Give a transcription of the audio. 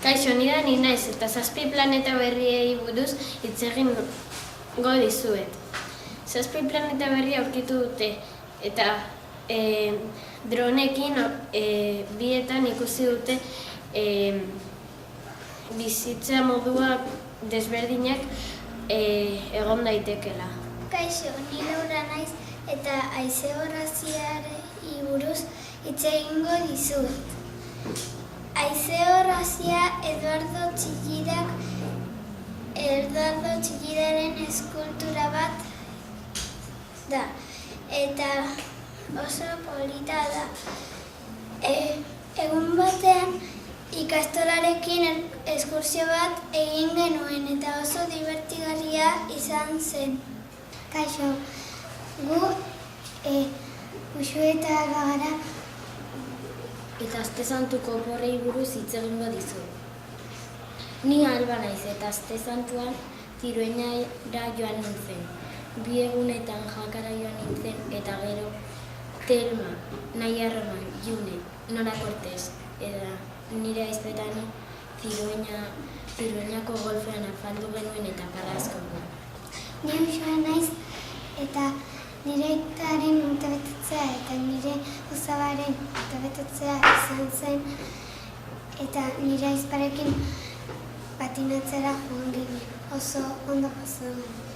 Kaixo, ni naiz eta 7 planeta berriei buruz hitz egingo dizuet. 7 planeta berria aurkitu dute eta dronekin bietan ikusi dute bizitza modua desberdinak egon daitekela. Kaixo, ni Laura naiz eta haize-orraziari buruz hitz egingo dizuet. Haize-orrazia Eduardo Txillidaren eskultura bat da, eta oso polita da. Egun batean ikastolarekin eskursio bat egin genuen eta oso divertigarria izan zen. Kaixo, gu uxueta gara eta Aste Santuko oporrei buruz hitz egingo dizuet. Ni Alba naiz eta Aste Santuan Tiroñara joan nintzen. 2 egunetan Jakara joan nintzen eta gero Telma, Naiarroman, June, Nora Cortez eta nire ahizpetani Tiroñako golfean afaldu genuen eta parrazko. Ni Uxue naiz eta nire aitaren urtebetetzea eta nire osabaren urtebetetzea izan zen eta nire ahizparekin patinatzera joan ginen. Oso ondo pasatzen.